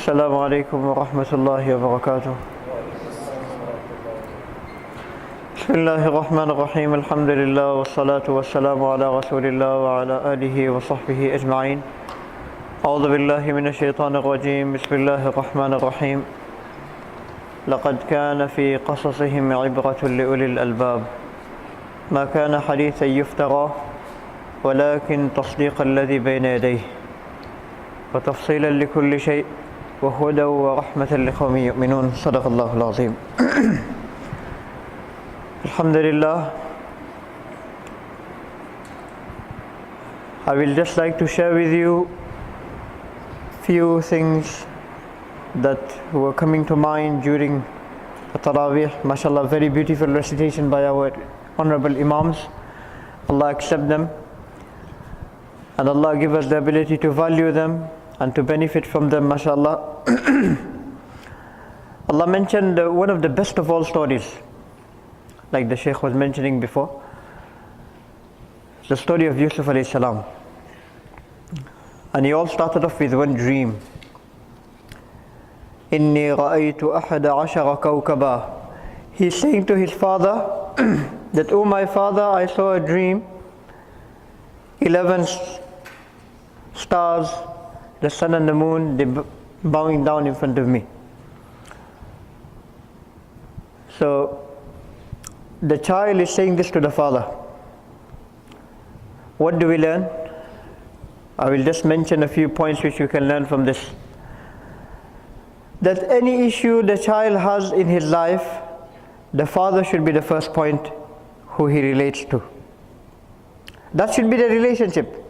السلام عليكم ورحمة الله وبركاته. بسم الله الرحمن الرحيم. الحمد لله والصلاة والسلام على رسول الله وعلى آله وصحبه أجمعين. أعوذ بالله من الشيطان الرجيم. بسم الله الرحمن الرحيم. لقد كان في قصصهم عبرة لأولي الألباب ما كان حديثا يفترى ولكن تصديق الذي بين يديه وتفصيلا لكل شيء وهدى ورحمة لقوم يؤمنون. صدق الله العظيم. Alhamdulillah. I will just like to share with you few things that were coming to mind during the Taraweeh. MashaAllah, very beautiful recitation by our honorable Imams. Allah accept them and Allah give us the ability to value them and to benefit from them, MashaAllah. Allah mentioned one of the best of all stories, like the Shaykh was mentioning before, the story of Yusuf alayhi salam. And he all started off with one dream. Inni ra'aytu ahada ashara kawkaba. He's saying to his father that, oh my father, I saw a dream, 11 stars, the sun and the moon, they bowing down in front of me. So the child is saying this to the father. What do we learn? I will just mention a few points which you can learn from this. That any issue the child has in his life, the father should be the first point who he relates to. That should be the relationship.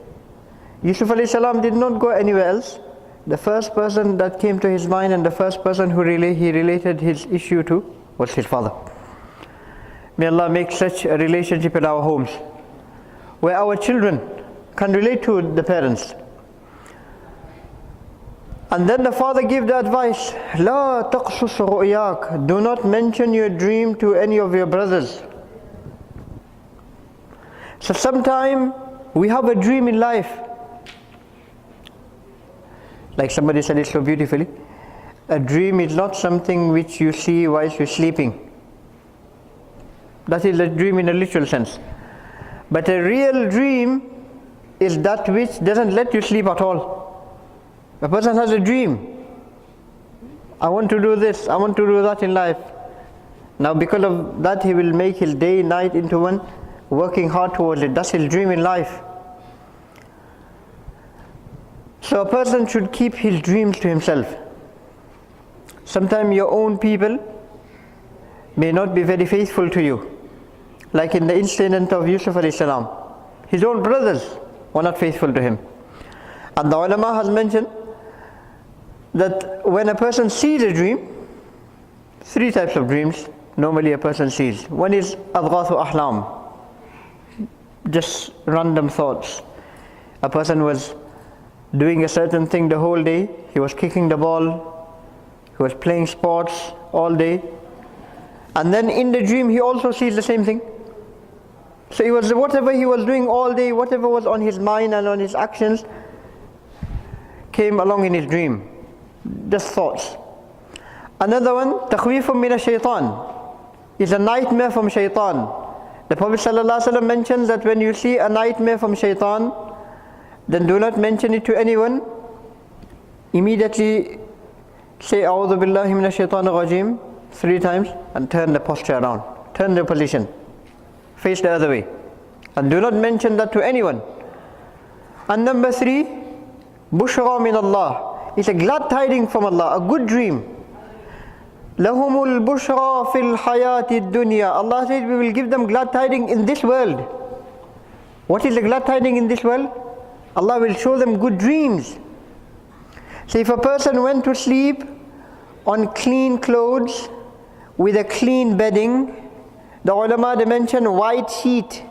Yusuf alayhi salam did not go anywhere else. The first person that came to his mind and the first person who he related his issue to was his father. May Allah make such a relationship in our homes, where our children can relate to the parents. And then the father gave the advice, La taqsus ru'yak. Do not mention your dream to any of your brothers. So sometime we have a dream in life. Like somebody said it so beautifully, a dream is not something which you see whilst you're sleeping. That is a dream in a literal sense. But a real dream is that which doesn't let you sleep at all. A person has a dream. I want to do this, I want to do that in life. Now because of that he will make his day, night into one, working hard towards it. That's his dream in life. So a person should keep his dreams to himself. Sometimes your own people may not be very faithful to you. Like in the incident of Yusuf alayhi salam. His own brothers were not faithful to him. And the ulama has mentioned that when a person sees a dream, 3 types of dreams normally a person sees. One is adghathu ahlam, just random thoughts. A person was doing a certain thing the whole day, he was kicking the ball, he was playing sports all day, and then in the dream he also sees the same thing. So it was whatever he was doing all day, whatever was on his mind and on his actions came along in his dream, just thoughts. Another one, takhweefun min ash-shaytan, is a nightmare from shaitan. The Prophet ﷺ mentions that when you see a nightmare from shaitan, then do not mention it to anyone. Immediately say A'udhu billahi minash shaitanir rajim 3 times and turn the posture around, turn the position, face the other way, and do not mention that to anyone. And number 3, bushra min Allah, it's a glad tiding from Allah, a good dream. Lahumul bushra fil hayati dunya. Allah says we will give them glad tiding in this world. What is the glad tiding in this world? Allah will show them good dreams. So if a person went to sleep on clean clothes with a clean bedding, the ulama they mention white sheet.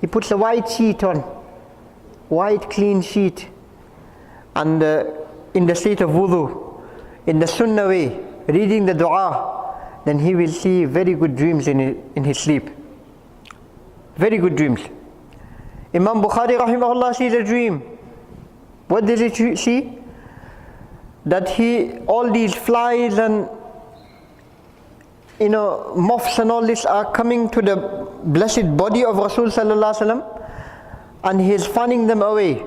He puts a white sheet on, white clean sheet, and in the state of wudu, in the sunnah way, reading the dua, then he will see very good dreams in his sleep. Very good dreams. Imam Bukhari rahimahullah sees a dream. What does he see? that all these flies and moths and all this are coming to the blessed body of Rasul sallallahu alaihi wasallam, and he's fanning them away,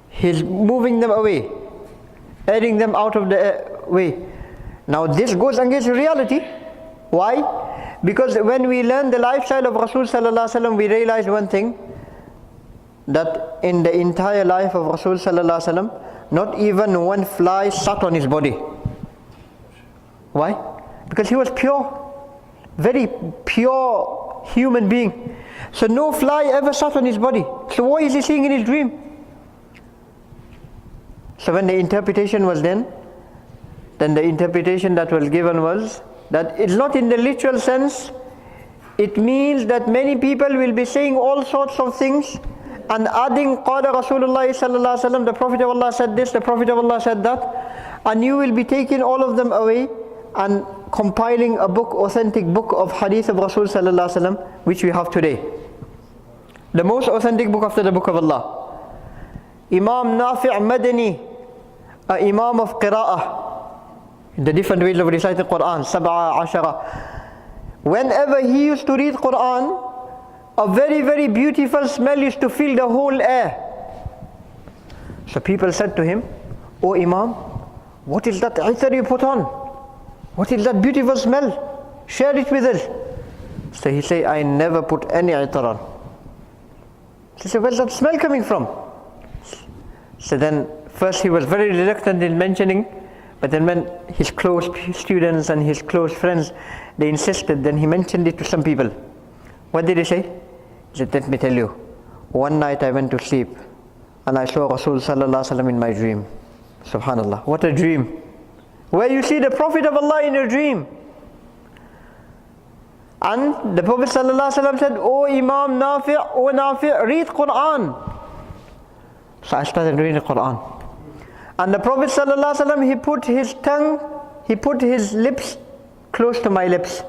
he's moving them away, airing them out of the way. Now this goes against reality. Why? Because when we learn the lifestyle of Rasul sallallahu alaihi wasallam, we realize one thing, that in the entire life of Rasul sallallahu alaihi wasallam, not even one fly sat on his body. Why? Because he was pure, very pure human being. So no fly ever sat on his body. So what is he seeing in his dream? So when the interpretation was then the interpretation that was given was that it's not in the literal sense. It means that many people will be saying all sorts of things and adding Qala Rasulullah sallallahu alaihi wasallam, the Prophet of Allah said this, the Prophet of Allah said that, and you will be taking all of them away and compiling a book, authentic book of hadith of Rasul sallallahu alaihi wasallam, which we have today. The most authentic book after the book of Allah. Imam Nafi' Madani, a Imam of Qira'ah, the different ways of reciting Quran, Sab'a Ashara. Whenever he used to read Quran, a very, very beautiful smell used to fill the whole air. So people said to him, "O Imam, what is that itar you put on? What is that beautiful smell? Share it with us." So he said, "I never put any itar on." He said, "Where's that smell coming from?" So then first he was very reluctant in mentioning, but then when his close students and his close friends, they insisted, then he mentioned it to some people. What did he say? He said, "Let me tell you, one night I went to sleep and I saw Rasul sallallahu alaihi wasallam in my dream." Subhanallah, what a dream. Where you see the Prophet of Allah in your dream. And the Prophet sallallahu alaihi wasallam said, "O Imam Nafi', O Nafi', read Quran." So I started reading the Quran. And the Prophet sallallahu alaihi wasallam, he put his lips close to my lips.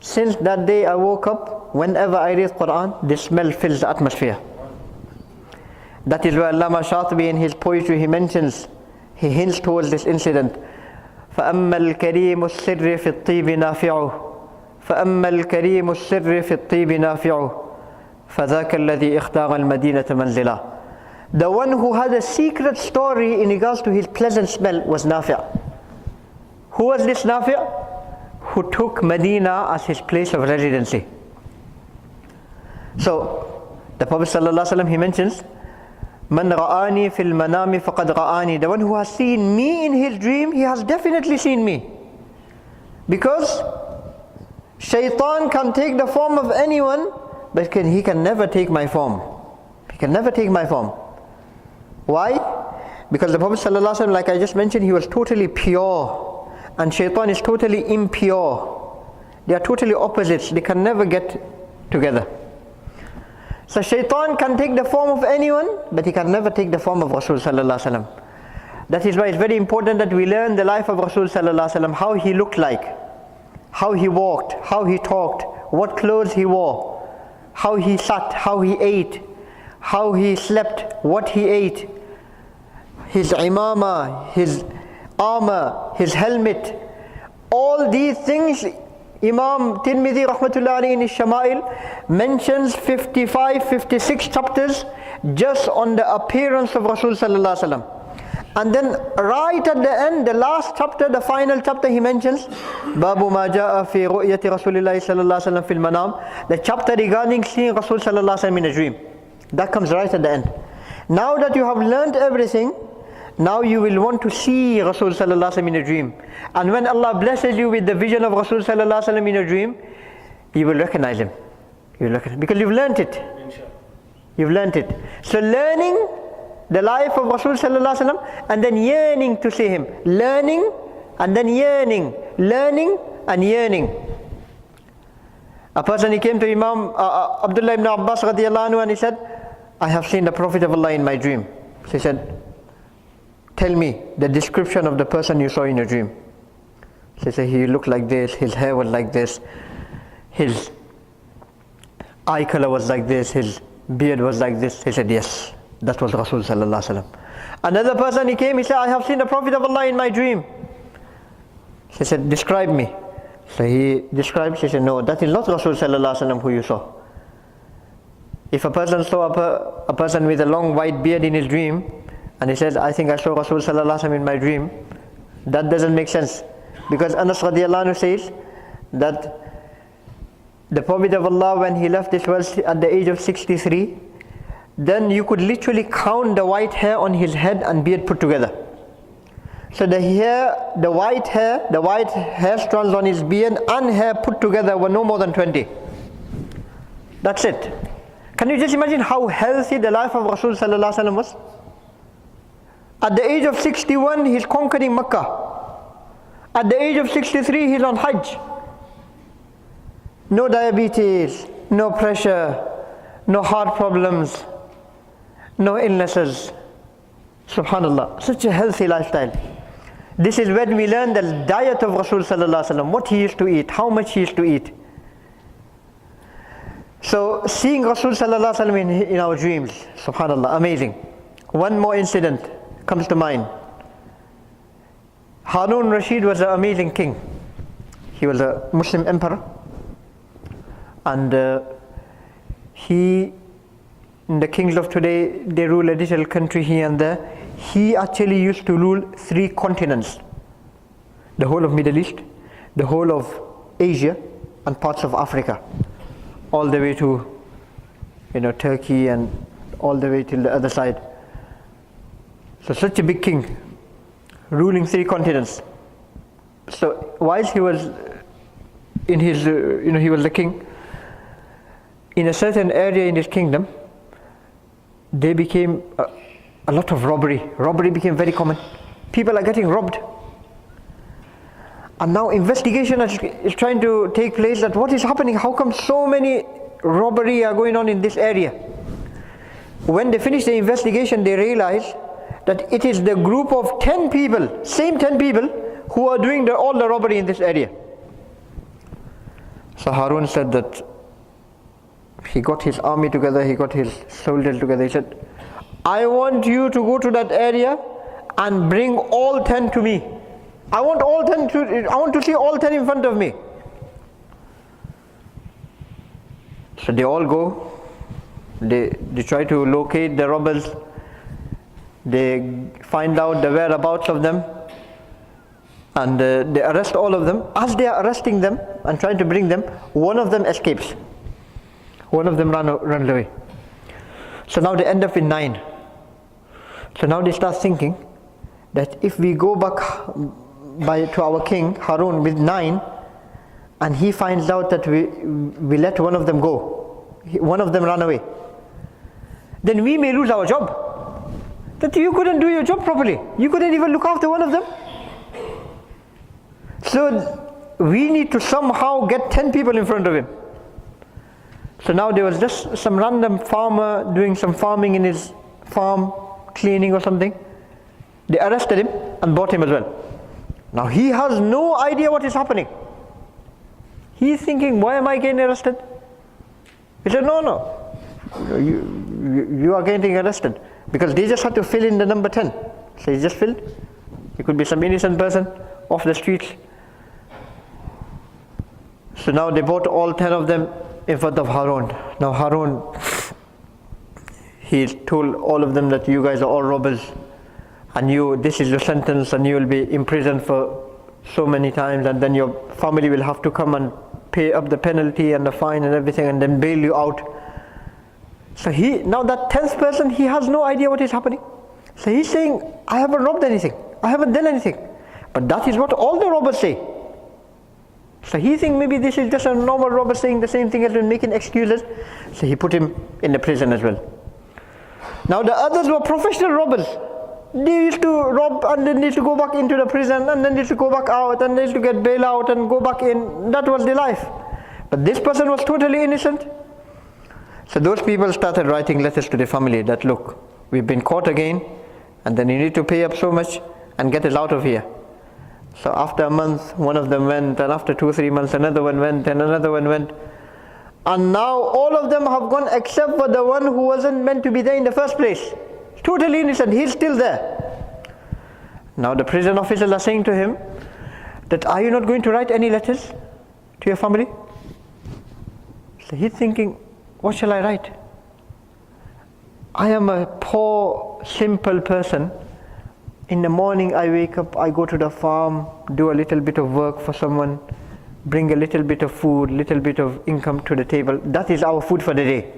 Since that day I woke up, whenever I read Quran, this smell fills the atmosphere. That is where Allama Shatibi in his poetry, he hints towards this incident. فَأَمَّا الْكَرِيمُ السِّرِّ فِي الطِّيبِ نَافِعُهُ فَأَمَّا الْكَرِيمُ السِّرِّ فِي الطِّيبِ نَافِعُهُ فَذَاكَ الَّذِي اخْتَاغَ الْمَدِينَةَ مَنْزِلًا. The one who had a secret story in regards to his pleasant smell was Nafi'. Who was this Nafi'? Who took Medina as his place of residency. So the Prophet sallallahu alaihi wasallam, he mentions, "Man ra'ani fil manami faqad ra'ani." The one who has seen me in his dream, he has definitely seen me. Because Shaitan can take the form of anyone, but he can never take my form. He can never take my form. Why? Because the Prophet sallallahu alaihi wasallam, like I just mentioned, he was totally pure. And Shaitan is totally impure. They are totally opposites. They can never get together. So Shaitan can take the form of anyone, but he can never take the form of Rasul sallallahu alaihi wasallam. That is why it's very important that we learn the life of Rasul sallallahu alaihi wasallam, how he looked like, how he walked, how he talked, what clothes he wore, how he sat, how he ate, how he slept, what he ate, his imama, his armor, his helmet. All these things, Imam Tirmidhi rahmatullahi alayhi in his Shama'il mentions 55, 56 chapters just on the appearance of Rasul sallallahu alaihi wasallam. And then right at the end, the last chapter, the final chapter, he mentions Babu ma ja'a fi ru'yati Rasulillahi sallallahu alaihi wasallam fil manam, the chapter regarding seeing Rasul sallallahu alaihi wasallam in a dream. That comes right at the end. Now that you have learned everything, now you will want to see Rasul sallallahu alaihi wasallam in a dream. And when Allah blesses you with the vision of Rasul sallallahu alaihi wasallam in a dream, you will recognize him. You will recognize, because you've learned it. You've learned it. So learning the life of Rasul sallallahu alaihi wasallam and then yearning to see him. Learning and then yearning. Learning and yearning. A person, he came to Imam Abdullah ibn Abbas radiyallahu anhu and he said, "I have seen the Prophet of Allah in my dream." So he said, "Tell me the description of the person you saw in your dream." So he said, "He looked like this, his hair was like this, his eye color was like this, his beard was like this." He said, "Yes, that was Rasul sallallahu alaihi wasallam." Another person, he came, he said, I have seen the Prophet of Allah in my dream. He said, describe me. So he described, he said, no, that is not Rasul sallallahu alaihi wasallam who you saw. If a person saw a person with a long white beard in his dream, and he says, I think I saw Rasul sallallahu alaihi wasallam in my dream, that doesn't make sense. Because Anas radiallahu anhu says that the Prophet of Allah, when he left this world at the age of 63, then you could literally count the white hair on his head and beard put together. So the white hair strands on his beard and hair put together were no more than 20. That's it. Can you just imagine how healthy the life of Rasul sallallahu alaihi wasallam was? At the age of 61, he's conquering Makkah. At the age of 63, he's on Hajj. No diabetes, no pressure, no heart problems, no illnesses. Subhanallah, such a healthy lifestyle. This is when we learn the diet of Rasul sallallahu alaihi wasallam, what he used to eat, how much he used to eat. So seeing Rasul sallallahu alaihi wasallam in our dreams, subhanallah, amazing. One more incident comes to mind. Harun Rashid was an amazing king. He was a Muslim emperor, and the kings of today, they rule a little country here and there. He actually used to rule 3 continents: the whole of Middle East, the whole of Asia, and parts of Africa, all the way to Turkey and all the way till the other side. So such a big king, ruling 3 continents. So whilst he was in his, he was the king, in a certain area in his kingdom, there became a lot of robbery. Robbery became very common. People are getting robbed. And now investigation is trying to take place, that what is happening? How come so many robbery are going on in this area? When they finish the investigation, they realize that it is the group of 10 people, same 10 people, who are doing all the robbery in this area. So Harun said that he got his army together, he got his soldiers together. He said, I want you to go to that area and bring all 10 to me. I want to see all 10 in front of me. So they all go. They try to locate the robbers. They find out the whereabouts of them, and they arrest all of them. As they are arresting them and trying to bring them, one of them escapes. One of them runs away. So now they end up with 9. So now they start thinking that if we go back to our king Harun with 9, and he finds out that we let one of them go, one of them run away, then we may lose our job. That you couldn't do your job properly. You couldn't even look after one of them. So we need to somehow get 10 people in front of him. So now there was just some random farmer doing some farming in his farm, cleaning or something. They arrested him and brought him as well. Now he has no idea what is happening. He's thinking, why am I getting arrested? He said, no, you are getting arrested. Because they just had to fill in the number 10. So he just filled. It could be some innocent person off the streets. So now they brought all 10 of them in front of Harun. Now Harun, he told all of them that you guys are all robbers, and this is your sentence, and you will be imprisoned for so many times, and then your family will have to come and pay up the penalty and the fine and everything, and then bail you out. So now that 10th person, he has no idea what is happening. So he's saying, I haven't robbed anything, I haven't done anything. But that is what all the robbers say. So he thinks maybe this is just a normal robber saying the same thing as well, making excuses. So he put him in the prison as well. Now the others were professional robbers. They used to rob and then they used to go back into the prison, and then they used to go back out, and they used to get bail out and go back in. That was their life. But this person was totally innocent. So those people started writing letters to their family that, look, we've been caught again, and then you need to pay up so much and get us out of here. So after a month, one of them went, and after 2-3 months, another one went, and another one went. And now all of them have gone except for the one who wasn't meant to be there in the first place. totally innocent, he's still there. Now the prison officers are saying to him that, are you not going to write any letters to your family? So he's thinking, what shall I write? I am a poor, simple person. In the morning I wake up, I go to the farm, do a little bit of work for someone, bring a little bit of food, little bit of income to the table. That is our food for the day.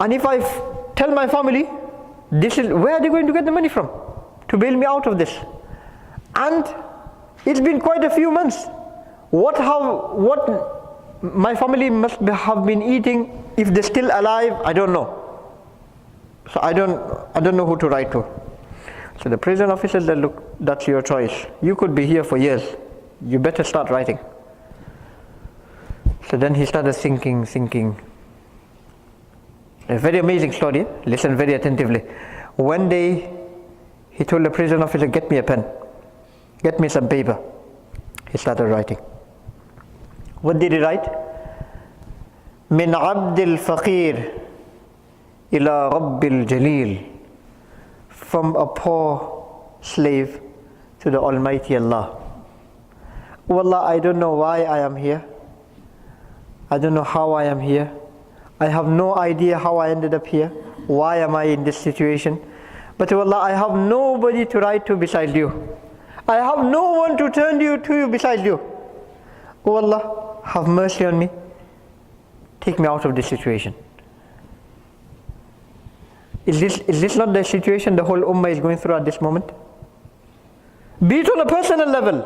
And if I tell my family, this is where are they going to get the money from to bail me out of this? And it's been quite a few months. What my family must have been eating, if they're still alive, I don't know. So I don't know who to write to. So the prison officer said, look, that's your choice. You could be here for years. You better start writing. So then he started thinking. A very amazing story. Listen very attentively. One day, he told the prison officer, get me a pen. Get me some paper. He started writing. What did he write? Min abdil faqir ila rabbil jalil. From a poor slave to the Almighty Allah. Wallah, I don't know why I am here. I don't know how I am here. I have no idea how I ended up here. Why am I in this situation? But wallah, I have nobody to write to besides you. I have no one to turn to besides you. Oh Allah, have mercy on me. Take me out of this situation. Is this not the situation the whole ummah is going through at this moment? Be it on a personal level,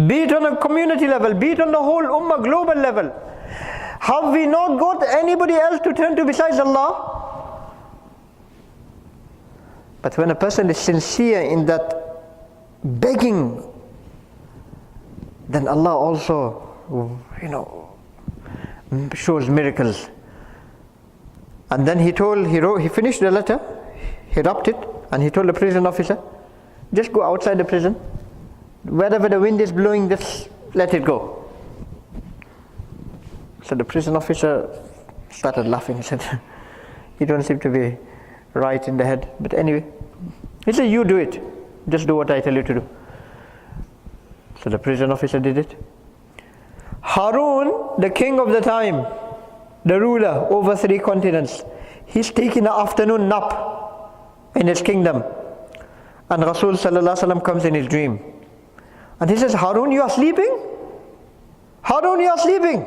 be it on a community level, be it on the whole ummah global level. Have we not got anybody else to turn to besides Allah? But when a person is sincere in that begging, then Allah also, shows miracles. And then he finished the letter, he wrapped it, and he told the prison officer, just go outside the prison. Wherever the wind is blowing, just let it go. So the prison officer started laughing. He said, you don't seem to be right in the head. But anyway, he said, you do it. Just do what I tell you to do. So the prison officer did it. Harun, the king of the time, the ruler over 3 continents, he's taking an afternoon nap in his kingdom. And Rasul sallallahu alaihi wasallam comes in his dream. And he says, Harun, you are sleeping? Harun, you are sleeping.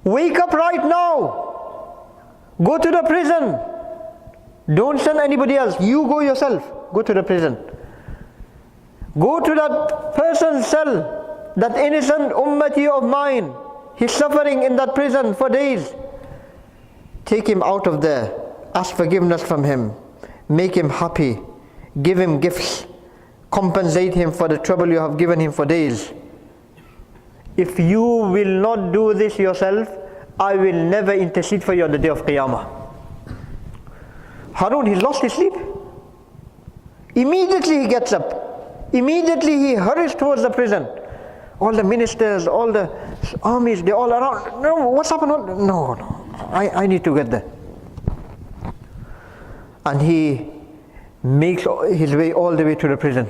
Wake up right now. Go to the prison. Don't send anybody else. You go yourself. Go to the prison. Go to that person's cell, that innocent ummati of mine. He's suffering in that prison for days. Take him out of there. Ask forgiveness from him. Make him happy. Give him gifts. Compensate him for the trouble you have given him for days. If you will not do this yourself, I will never intercede for you on the day of Qiyamah. Harun, he lost his sleep. Immediately he gets up. Immediately he hurries towards the prison. All the ministers, all the armies, they're all around. No, what's happened? No, I need to get there. And he makes his way all the way to the prison.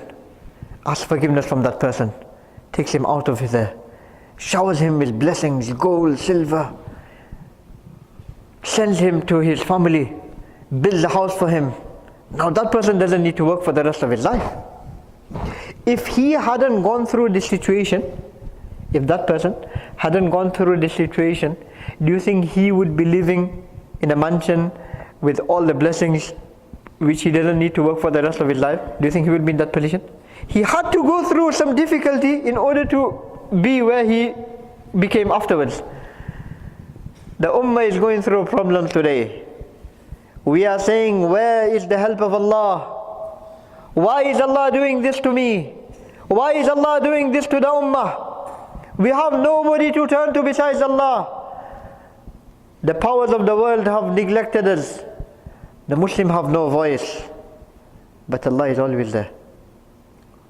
Asks forgiveness from that person. Takes him out of there. Showers him with blessings, gold, silver. Sends him to his family. Builds a house for him. Now that person doesn't need to work for the rest of his life. If he hadn't gone through this situation, if that person hadn't gone through this situation, do you think he would be living in a mansion with all the blessings which he doesn't need to work for the rest of his life? Do you think he would be in that position? He had to go through some difficulty in order to be where he became afterwards. The ummah is going through a problem today. We are saying, where is the help of Allah? Why is Allah doing this to me? Why is Allah doing this to the ummah? We have nobody to turn to besides Allah. The powers of the world have neglected us. The Muslims have no voice. But Allah is always there.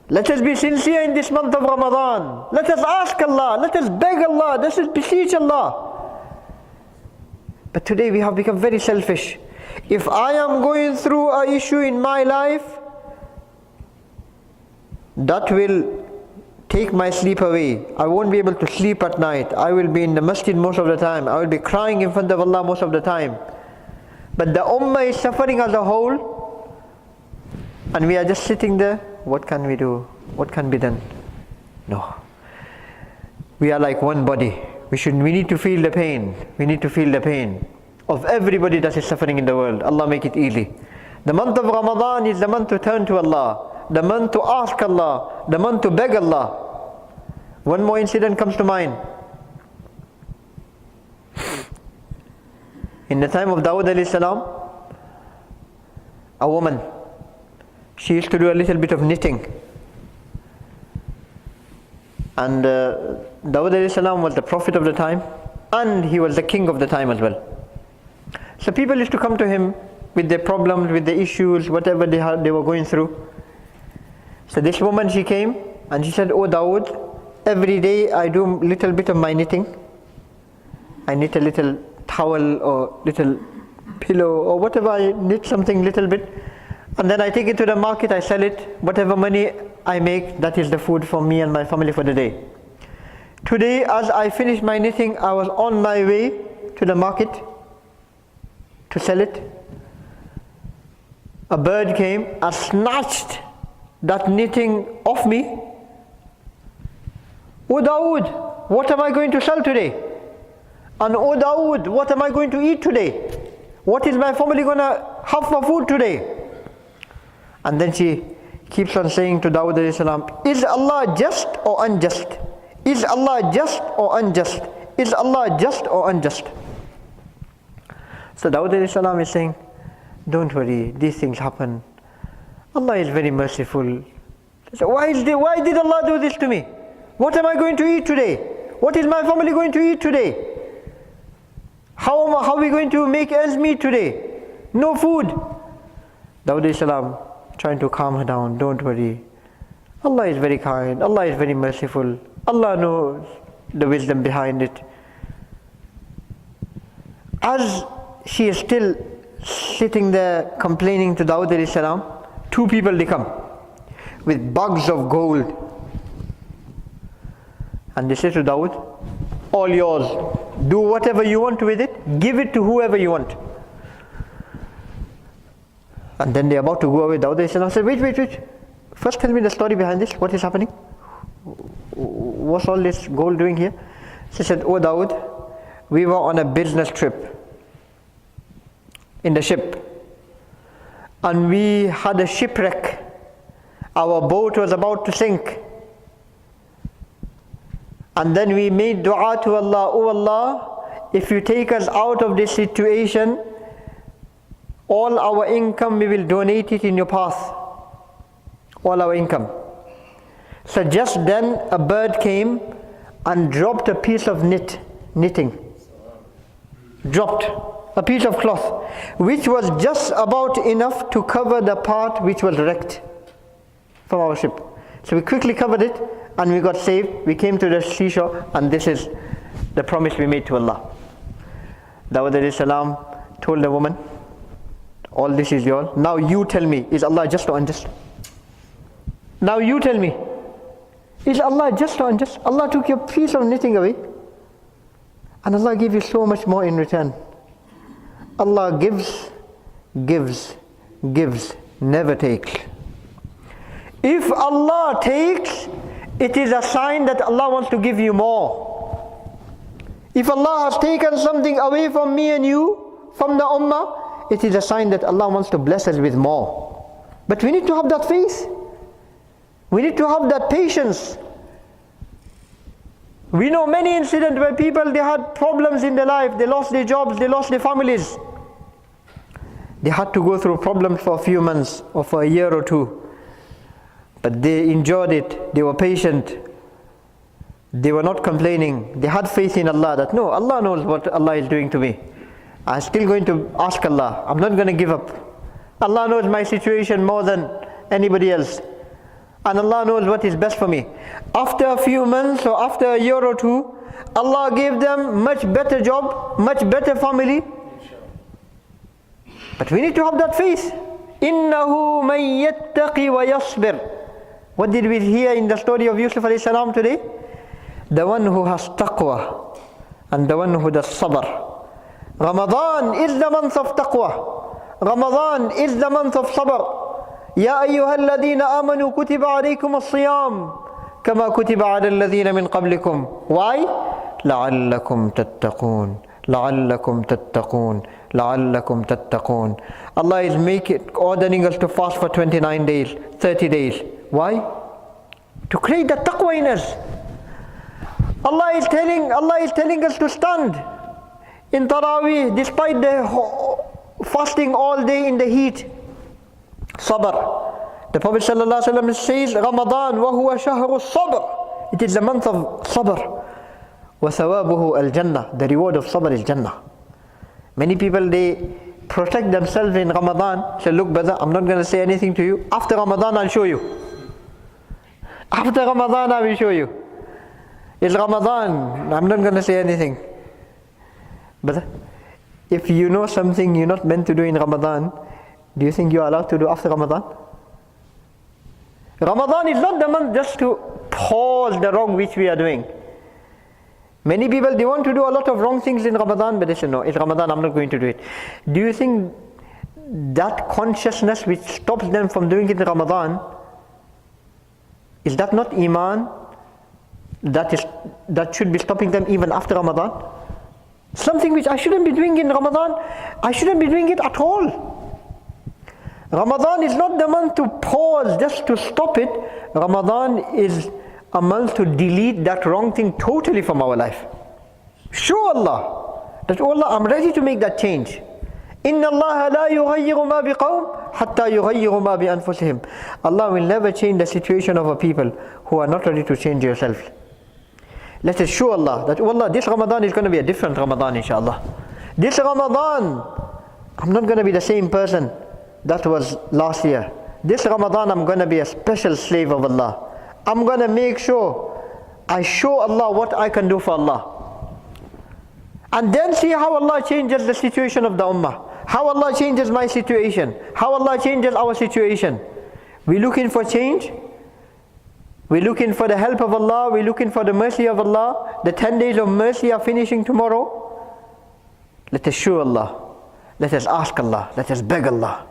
Let us be sincere in this month of Ramadan. Let us ask Allah. Let us beg Allah. Let us beseech Allah. But today we have become very selfish. If I am going through an issue in my life, that will take my sleep away. I won't be able to sleep at night. I will be in the masjid most of the time. I will be crying in front of Allah most of the time. But the ummah is suffering as a whole, and we are just sitting there. What can we do? What can be done? No. We are like one body. We need to feel the pain. We need to feel the pain of everybody that is suffering in the world. Allah make it easy. The month of Ramadan is the month to turn to Allah, the month to ask Allah, the month to beg Allah. One more incident comes to mind. In the time of Dawud alayhi salam, a woman, she used to do a little bit of knitting. And Dawud alayhi salam was the prophet of the time, and he was the king of the time as well. So people used to come to him with their problems, with their issues, whatever they were going through. So this woman, she came and she said, "Oh Dawood, every day I do a little bit of my knitting. I knit a little towel or little pillow or whatever, I knit something little bit. And then I take it to the market, I sell it. Whatever money I make, that is the food for me and my family for the day. Today, as I finished my knitting, I was on my way to the market to sell it. A bird came and snatched that knitting off me. Oh Dawood, what am I going to sell today? And oh Dawood, what am I going to eat today? What is my family going to have for food today? And then she keeps on saying to Dawud alayhi salam, "Is Allah just or unjust? Is Allah just or unjust? Is Allah just or unjust?" So Dawud alayhi salam is saying, "Don't worry, these things happen. Allah is very merciful." So why did Allah do this to me? What am I going to eat today? What is my family going to eat today? How are we going to make ends meet today? No food. Dawud alayhi salam trying to calm her down. "Don't worry. Allah is very kind. Allah is very merciful. Allah knows the wisdom behind it." As she is still sitting there complaining to Dawud alayhi salam, two people they come with bags of gold. And they say to Dawud, "All yours. Do whatever you want with it. Give it to whoever you want." And then they're about to go away. Dawud alayhi salam said, Wait. First tell me the story behind this. What is happening? What's all this gold doing here? She said, "Oh Dawud, we were on a business trip in the ship. And we had a shipwreck. Our boat was about to sink. And then we made dua to Allah, "Oh Allah, if you take us out of this situation, all our income we will donate it in your path. All our income." So just then a bird came and dropped a piece of knitting. Dropped a piece of cloth, which was just about enough to cover the part which was wrecked from our ship. So we quickly covered it and we got saved. We came to the seashore, and this is the promise we made to Allah. Dawud alayhi salam told the woman, "All this is yours. Now you tell me, is Allah just or unjust? Now you tell me, is Allah just or unjust? Allah took your piece of knitting away, and Allah gave you so much more in return. Allah gives, never takes. If Allah takes, it is a sign that Allah wants to give you more. If Allah has taken something away from me and you, from the ummah, it is a sign that Allah wants to bless us with more. But we need to have that faith. We need to have that patience. We know many incidents where people, they had problems in their life, they lost their jobs, they lost their families. They had to go through problems for a few months or for a year or two. But they enjoyed it, they were patient, they were not complaining, they had faith in Allah that no, Allah knows what Allah is doing to me. I'm still going to ask Allah, I'm not going to give up. Allah knows my situation more than anybody else. And Allah knows what is best for me. After a few months or after a year or two, Allah gave them much better job, much better family. But we need to have that faith. إِنَّهُ مَن يَتَّقِ وَيَصْبِرْ. What did we hear in the story of Yusuf alayhi salam today? The one who has taqwa and the one who does sabr. Ramadan is the month of taqwa. Ramadan is the month of sabr. يا أيها الذين آمنوا كتب عليكم الصيام كما كتب على الذين من قبلكم. Why? لعلكم تتقون. لعلكم تتقون. لعلكم تتقون. Allah is ordering us to fast for 29 days, 30 days. Why? To create that taqwa in us. Allah is telling us to stand in Taraweeh despite the fasting all day in the heat. Sabr. The Prophet ﷺ says, Ramadan wa huwa shahru sabr. It is the month of sabr. Wa thawabuhu al-jannah. The reward of sabr is Jannah. Many people, they protect themselves in Ramadan. Say, look brother, I'm not going to say anything to you. After Ramadan, I'll show you. After Ramadan, I will show you. It's Ramadan, I'm not going to say anything. But if you know something you're not meant to do in Ramadan, do you think you're allowed to do after Ramadan? Ramadan is not the month just to pause the wrong which we are doing. Many people, they want to do a lot of wrong things in Ramadan, but they say, no, it's Ramadan, I'm not going to do it. Do you think that consciousness which stops them from doing it in Ramadan, is that not Iman? That should be stopping them even after Ramadan? Something which I shouldn't be doing in Ramadan, I shouldn't be doing it at all. Ramadan is not the month to pause just to stop it. Ramadan is a month to delete that wrong thing totally from our life. Show Allah that, oh Allah, I'm ready to make that change. إِنَّ اللَّهَ لَا يُغَيِّرُ مَا بِقَوْمٍ حَتَّى يُغَيِّرُ مَا بِأَنفُسِهِمْ. Allah will never change the situation of a people who are not ready to change yourself. Let us show Allah that, oh Allah, this Ramadan is going to be a different Ramadan, inshallah. This Ramadan, I'm not going to be the same person that was last year. This Ramadan, I'm going to be a special slave of Allah. I'm going to make sure I show Allah what I can do for Allah. And then see how Allah changes the situation of the ummah. How Allah changes my situation. How Allah changes our situation. We're looking for change. We're looking for the help of Allah. We're looking for the mercy of Allah. The 10 days of mercy are finishing tomorrow. Let us show Allah. Let us ask Allah. Let us beg Allah.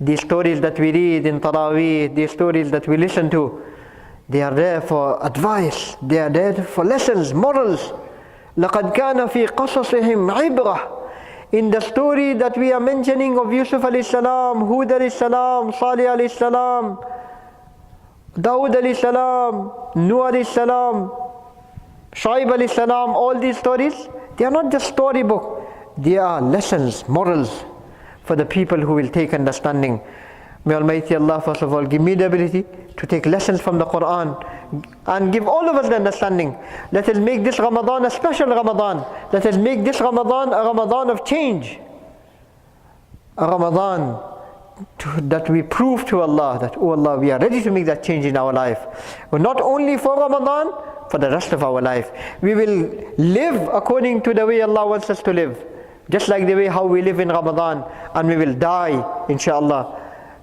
These stories that we read in Taraweeh, these stories that we listen to, they are there for advice. They are there for lessons, morals. لَقَدْ كَانَ فِي قَصَصِهِمْ عِبْرَةٌ. In the story that we are mentioning of Yusuf alayhi salam, Hud alayhi salam, Salih alayhi salam, Dawood alayhi salam, Nuh alayhi salam, Shuaib alayhi salam, all these stories, they are not just storybook. They are lessons, morals for the people who will take understanding. May Almighty Allah first of all give me the ability to take lessons from the Quran and give all of us the understanding. Let us make this Ramadan a special Ramadan. Let us make this Ramadan a Ramadan of change. A Ramadan that we prove to Allah that, oh Allah, we are ready to make that change in our life. But not only for Ramadan, for the rest of our life. We will live according to the way Allah wants us to live. Just like the way how we live in Ramadan, and we will die, inshallah,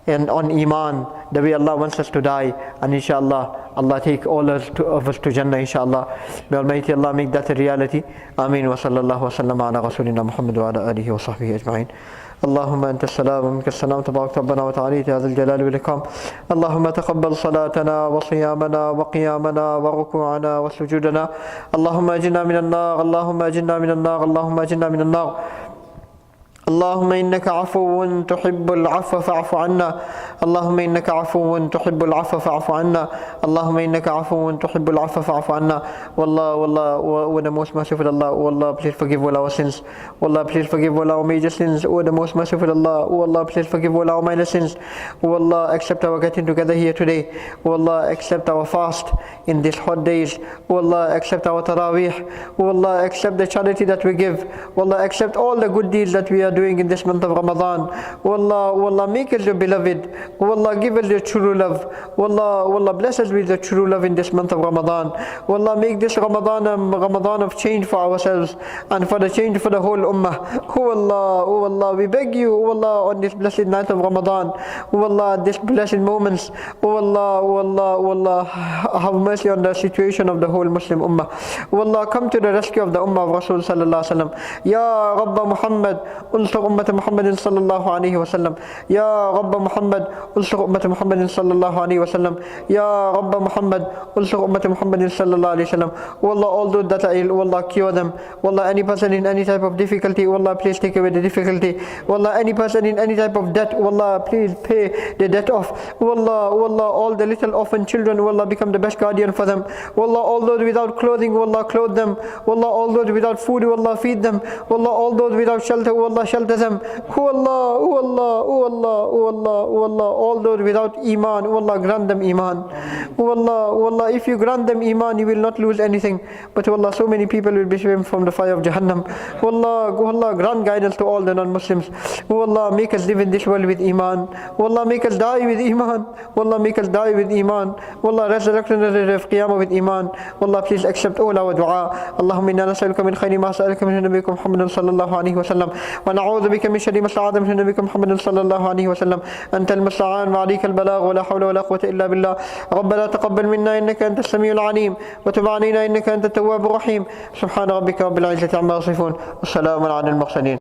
and on Iman, the way Allah wants us to die, and inshallah, Allah take all of us to Jannah, inshallah. May Almighty Allah make that a reality. Ameen wa sallallahu wa sallam ala rasulina Muhammad wa ala alihi wa sahbihi ajma'in. اللهم أنت السلام ومنك السلام تبارك ربنا وتعالى يا ذا الجلال والإكرام. اللهم تقبل صلاتنا وصيامنا وقيامنا وركوعنا وسجودنا. اللهم أجرنا من النار. اللهم أجرنا من النار. اللهم أجرنا من النار. اللهم إنك عفو تحب العفو فاعف عنا. اللهم إنك عفو تحب العفو فاعف عنا. اللهم إنك عفو تحب العفو فاعف عنا. Wallah, the most merciful Allah, oh Allah, please forgive all our sins. Oh Allah, please forgive all our major sins. Oh the most merciful Allah, oh Allah, please forgive all our minor sins. Oh Allah, accept our getting together here today. Oh Allah, accept our fast in these hot days. Oh Allah, accept our Taraweeh. Oh Allah, accept the charity that we give. Oh Allah, accept all the good deeds that we are doing in this month of Ramadan. O Allah, make us your beloved. O Allah, give us your true love. O Allah, bless us with your true love in this month of Ramadan. O Allah, make this Ramadan a Ramadan of change for ourselves and for the change for the whole ummah. O Allah, we beg you, O Allah, on this blessed night of Ramadan. O Allah, this blessed moments. O Allah, have mercy on the situation of the whole Muslim ummah. O Allah, come to the rescue of the ummah of Rasul sallallahu alaihi wasallam. Ya Rabba Muhammad, unsur ummat Muhammadin sallallahu alaihi wasallam. Ya Rabba Muhammad, unsur ummat Muhammadin sallallahu alaihi wasallam. Ya Rabba Muhammad, unsur ummat Muhammadin sallallahu alaihi wasallam. O Allah, all those that are ill, O Allah, cure them. O Allah, any person in any type of difficulty, O Allah, please take away the difficulty. O Allah, any person in any type of debt, O Allah, please pay the debt off. O Allah, all the little orphan children, O Allah, become the best guardian for them. O Allah, all those without clothing, O Allah, clothe them. O Allah, all those without food, O Allah, feed them. O Allah, all those without shelter, O Allah, shelter them. O Allah, all those without iman, O Allah, grant them iman. O Allah, if you grant them iman, you will not lose anything. But O Allah, so many people will be saved from the fire of Jahannam. O Allah, grant guidance to all the non-Muslims. O Allah, make us live in this world with iman. O Allah, make us die with iman. O Allah, make us die with iman. O Allah, resurrect us of Qiyamah with iman. O Allah, please accept all our dua. Allahumma inna nas'aluka min khayri ma sa'alaka min nabiyyika Muhammadin sallallahu alaihi wasallam wa na'udhu bika min sharri ma sta'adha min nabiyyika Muhammadin sallallahu alaihi wasallam. Anta al-musta'an wa 'alayka al-balagh wa la hawla wa la quwwata illa billah. ربنا تقبل منا إنك أنت السميع العليم وتب علينا إنك أنت التواب الرحيم. سبحان ربك رب العزة عما يصفون والسلام على المرسلين.